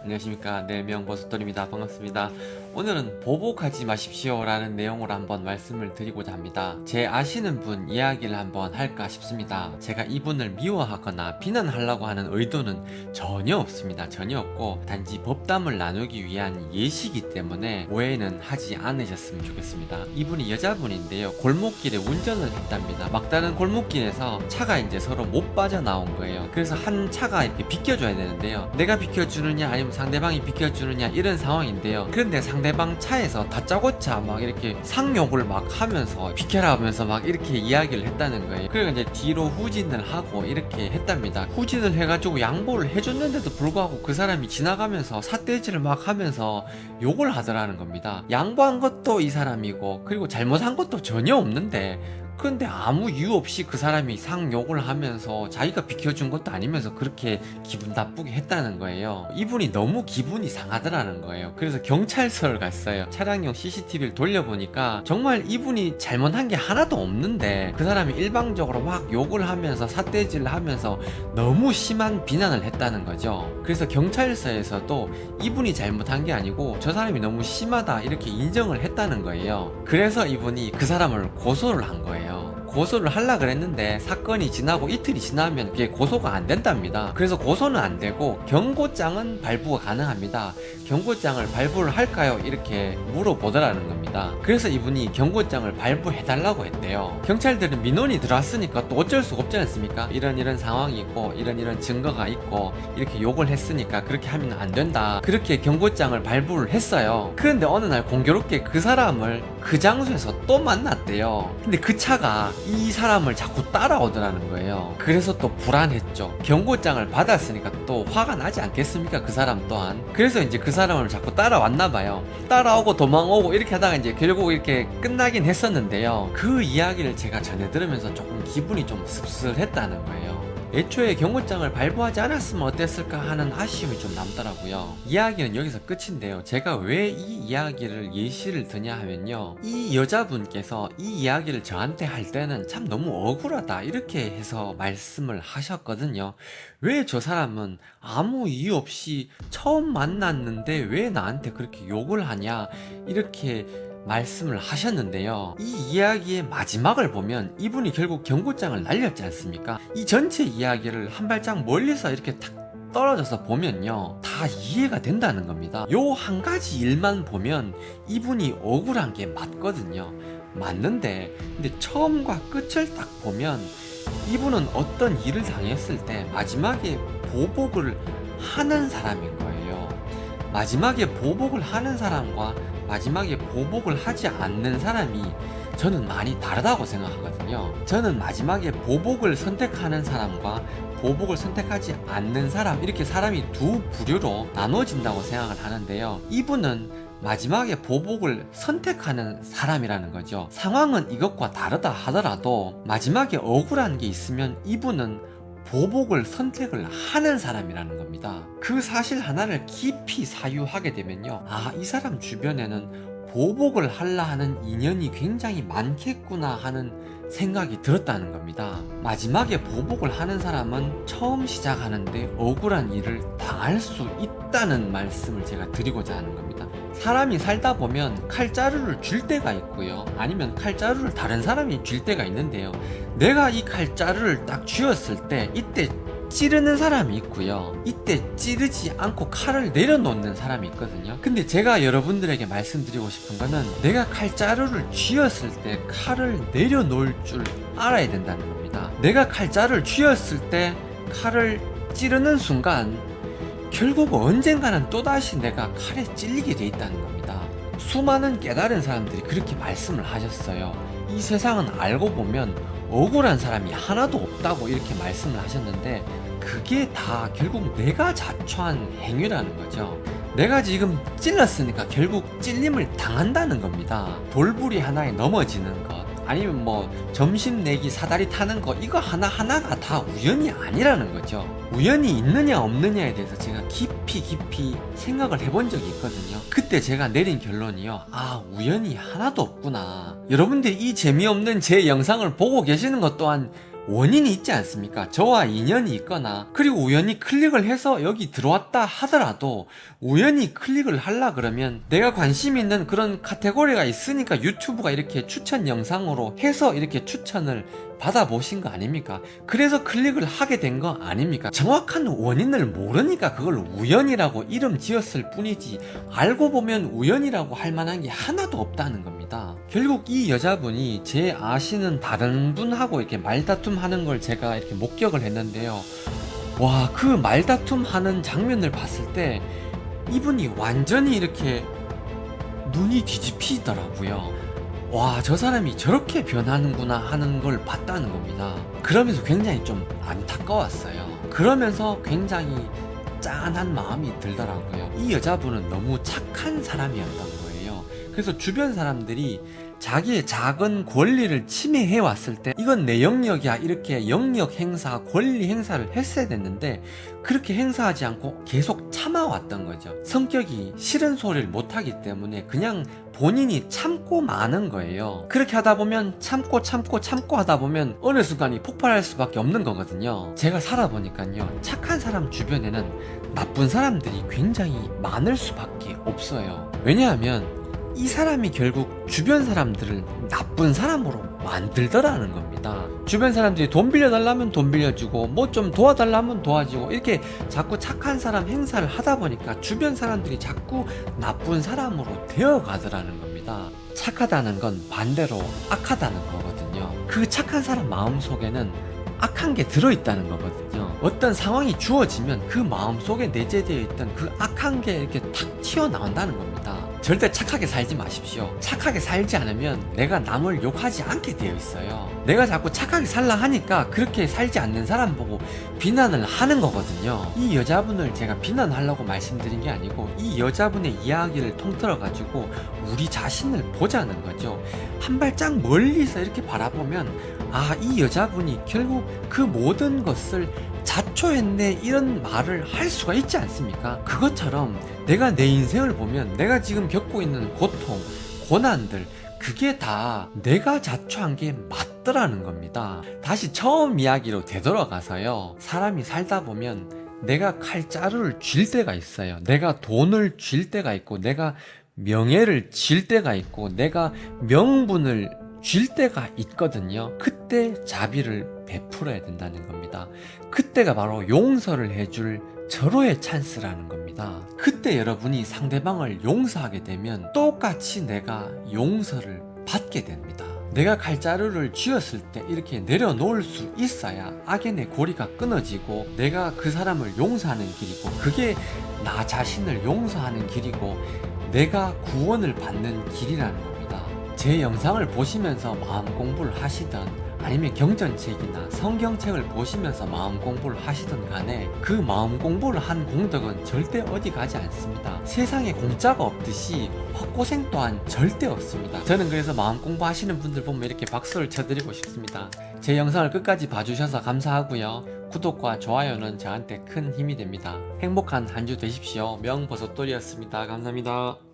안녕하십니까. 네명버섯돌입니다. 반갑습니다. 오늘은 보복하지 마십시오 라는 내용으로 한번 말씀을 드리고자 합니다. 제 아시는 분 이야기를 한번 할까 싶습니다. 제가 이분을 미워하거나 비난하려고 하는 의도는 전혀 없습니다. 전혀 없고 단지 법담을 나누기 위한 예시이기 때문에 오해는 하지 않으셨으면 좋겠습니다. 이분이 여자분인데요, 골목길에 운전을 했답니다. 막다른 골목길에서 차가 이제 서로 못 빠져나온 거예요. 그래서 한 차가 이렇게 비켜줘야 되는데요, 내가 비켜주느냐 아니면 상대방이 비켜주느냐 이런 상황인데요. 그런데 상대방 차에서 다짜고짜 막 이렇게 상욕을 막 하면서 비켜라 하면서 막 이렇게 이야기를 했다는 거예요. 그리고 이제 뒤로 후진을 하고 이렇게 했답니다. 후진을 해가지고 양보를 해줬는데도 불구하고 그 사람이 지나가면서 삿대질을 막 하면서 욕을 하더라는 겁니다. 양보한 것도 이 사람이고 그리고 잘못한 것도 전혀 없는데, 근데 아무 이유 없이 그 사람이 상욕을 하면서 자기가 비켜준 것도 아니면서 그렇게 기분 나쁘게 했다는 거예요. 이분이 너무 기분이 상하더라는 거예요. 그래서 경찰서를 갔어요. 차량용 CCTV를 돌려보니까 정말 이분이 잘못한 게 하나도 없는데 그 사람이 일방적으로 막 욕을 하면서 삿대질을 하면서 너무 심한 비난을 했다는 거죠. 그래서 경찰서에서도 이분이 잘못한 게 아니고 저 사람이 너무 심하다 이렇게 인정을 했다는 거예요. 그래서 이분이 그 사람을 고소를 한 거예요. 고소를 하려고 그랬는데 사건이 지나고 이틀이 지나면 그게 고소가 안 된답니다. 그래서 고소는 안 되고 경고장은 발부가 가능합니다. 경고장을 발부를 할까요? 이렇게 물어보더라는 겁니다. 그래서 이분이 경고장을 발부해달라고 했대요. 경찰들은 민원이 들어왔으니까 또 어쩔 수가 없지 않습니까? 이런 상황이 있고 이런 증거가 있고 이렇게 욕을 했으니까 그렇게 하면 안 된다, 그렇게 경고장을 발부를 했어요. 그런데 어느 날 공교롭게 그 사람을 그 장소에서 또 만났대요. 근데 그 차가 이 사람을 자꾸 따라오더라는 거예요. 그래서 또 불안했죠. 경고장을 받았으니까 또 화가 나지 않겠습니까? 그 사람 또한. 그래서 이제 그 사람을 자꾸 따라왔나 봐요. 따라오고 도망오고 이렇게 하다가 이제 결국 이렇게 끝나긴 했었는데요, 그 이야기를 제가 전해 들으면서 조금 기분이 좀 씁쓸했다는 거예요. 애초에 경고장을 발부하지 않았으면 어땠을까 하는 아쉬움이 좀 남더라고요. 이야기는 여기서 끝인데요, 제가 왜 이 이야기를 예시를 드냐 하면요, 이 여자분께서 이 이야기를 저한테 할 때는 참 너무 억울하다 이렇게 해서 말씀을 하셨거든요. 왜 저 사람은 아무 이유 없이 처음 만났는데 왜 나한테 그렇게 욕을 하냐 이렇게 말씀을 하셨는데요, 이 이야기의 마지막을 보면 이분이 결국 경고장을 날렸지 않습니까? 이 전체 이야기를 한 발짝 멀리서 이렇게 탁 떨어져서 보면요, 다 이해가 된다는 겁니다. 요 한 가지 일만 보면 이분이 억울한 게 맞거든요. 맞는데 근데 처음과 끝을 딱 보면 이분은 어떤 일을 당했을 때 마지막에 보복을 하는 사람인 거예요. 마지막에 보복을 하는 사람과 마지막에 보복을 하지 않는 사람이 저는 많이 다르다고 생각하거든요. 저는 마지막에 보복을 선택하는 사람과 보복을 선택하지 않는 사람, 이렇게 사람이 두 부류로 나눠진다고 생각을 하는데요, 이분은 마지막에 보복을 선택하는 사람이라는 거죠. 상황은 이것과 다르다 하더라도 마지막에 억울한 게 있으면 이분은 보복을 선택을 하는 사람이라는 겁니다. 그 사실 하나를 깊이 사유하게 되면요, 아, 이 사람 주변에는 보복을 하려 하는 인연이 굉장히 많겠구나 하는 생각이 들었다는 겁니다. 마지막에 보복을 하는 사람은 처음 시작하는데 억울한 일을 당할 수 있다는 말씀을 제가 드리고자 하는 겁니다. 사람이 살다 보면 칼자루를 줄 때가 있고요, 아니면 칼자루를 다른 사람이 줄 때가 있는데요, 내가 이 칼자루를 딱 쥐었을 때 이때 찌르는 사람이 있고요, 이때 찌르지 않고 칼을 내려놓는 사람이 있거든요. 근데 제가 여러분들에게 말씀드리고 싶은 거는 내가 칼자루를 쥐었을 때 칼을 내려놓을 줄 알아야 된다는 겁니다. 내가 칼자루를 쥐었을 때 칼을 찌르는 순간 결국 언젠가는 또다시 내가 칼에 찔리게 돼 있다는 겁니다. 수많은 깨달은 사람들이 그렇게 말씀을 하셨어요. 이 세상은 알고 보면 억울한 사람이 하나도 없다고 이렇게 말씀을 하셨는데, 그게 다 결국 내가 자초한 행위라는 거죠. 내가 지금 찔렀으니까 결국 찔림을 당한다는 겁니다. 돌부리 하나에 넘어지는 것, 아니면 뭐 점심 내기 사다리 타는 거, 이거 하나하나가 다 우연이 아니라는 거죠. 우연이 있느냐 없느냐에 대해서 제가 깊이 생각을 해본 적이 있거든요. 그때 제가 내린 결론이요, 아, 우연이 하나도 없구나. 여러분들이 이 재미없는 제 영상을 보고 계시는 것 또한 원인이 있지 않습니까? 저와 인연이 있거나 그리고 우연히 클릭을 해서 여기 들어왔다 하더라도 우연히 클릭을 하려 그러면 내가 관심 있는 그런 카테고리가 있으니까 유튜브가 이렇게 추천 영상으로 해서 이렇게 추천을 받아보신 거 아닙니까? 그래서 클릭을 하게 된 거 아닙니까? 정확한 원인을 모르니까 그걸 우연이라고 이름 지었을 뿐이지 알고 보면 우연이라고 할 만한 게 하나도 없다는 겁니다. 결국 이 여자분이 제 아시는 다른 분하고 이렇게 말다툼 하는 걸 제가 이렇게 목격을 했는데요. 와, 그 말다툼 하는 장면을 봤을 때 이분이 완전히 이렇게 눈이 뒤집히더라고요. 와, 저 사람이 저렇게 변하는구나 하는 걸 봤다는 겁니다. 그러면서 굉장히 좀 안타까웠어요. 그러면서 굉장히 짠한 마음이 들더라고요. 이 여자분은 너무 착한 사람이었던 거예요. 그래서 주변 사람들이 자기의 작은 권리를 침해해 왔을 때 이건 내 영역이야 이렇게 영역 행사, 권리 행사를 했어야 됐는데 그렇게 행사하지 않고 계속 참아왔던 거죠. 성격이 싫은 소리를 못하기 때문에 그냥 본인이 참고 마는 거예요. 그렇게 하다 보면 참고 하다 보면 어느 순간이 폭발할 수밖에 없는 거거든요. 제가 살아보니까요, 착한 사람 주변에는 나쁜 사람들이 굉장히 많을 수밖에 없어요. 왜냐하면 이 사람이 결국 주변 사람들을 나쁜 사람으로 만들더라는 겁니다. 주변 사람들이 돈 빌려달라면 돈 빌려주고 뭐 좀 도와달라면 도와주고 이렇게 자꾸 착한 사람 행사를 하다 보니까 주변 사람들이 자꾸 나쁜 사람으로 되어가더라는 겁니다. 착하다는 건 반대로 악하다는 거거든요. 그 착한 사람 마음속에는 악한 게 들어있다는 거거든요. 어떤 상황이 주어지면 그 마음속에 내재되어 있던 그 악한 게 이렇게 탁 튀어나온다는 겁니다. 절대 착하게 살지 마십시오. 착하게 살지 않으면 내가 남을 욕하지 않게 되어 있어요. 내가 자꾸 착하게 살라 하니까 그렇게 살지 않는 사람 보고 비난을 하는 거거든요. 이 여자분을 제가 비난하려고 말씀드린 게 아니고 이 여자분의 이야기를 통틀어 가지고 우리 자신을 보자는 거죠. 한 발짝 멀리서 이렇게 바라보면 아, 이 여자분이 결국 그 모든 것을 자초했네 이런 말을 할 수가 있지 않습니까? 그것처럼 내가 내 인생을 보면 내가 지금 겪고 있는 고통, 고난들 그게 다 내가 자초한 게 맞더라는 겁니다. 다시 처음 이야기로 되돌아가서요. 사람이 살다 보면 내가 칼자루를 쥘 때가 있어요. 내가 돈을 쥘 때가 있고 내가 명예를 쥘 때가 있고 내가 명분을 쥘 때가 있거든요. 그때 자비를 베풀어야 된다는 겁니다. 그때가 바로 용서를 해줄 절호의 찬스라는 겁니다. 그때 여러분이 상대방을 용서하게 되면 똑같이 내가 용서를 받게 됩니다. 내가 칼자루를 쥐었을 때 이렇게 내려놓을 수 있어야 악인의 고리가 끊어지고 내가 그 사람을 용서하는 길이고 그게 나 자신을 용서하는 길이고 내가 구원을 받는 길이라는 겁니다. 제 영상을 보시면서 마음 공부를 하시던 아니면 경전책이나 성경책을 보시면서 마음 공부를 하시던 간에 그 마음 공부를 한 공덕은 절대 어디 가지 않습니다. 세상에 공짜가 없듯이 헛고생 또한 절대 없습니다. 저는 그래서 마음 공부하시는 분들 보면 이렇게 박수를 쳐드리고 싶습니다. 제 영상을 끝까지 봐주셔서 감사하고요. 구독과 좋아요는 저한테 큰 힘이 됩니다. 행복한 한 주 되십시오. 명버섯돌이었습니다. 감사합니다.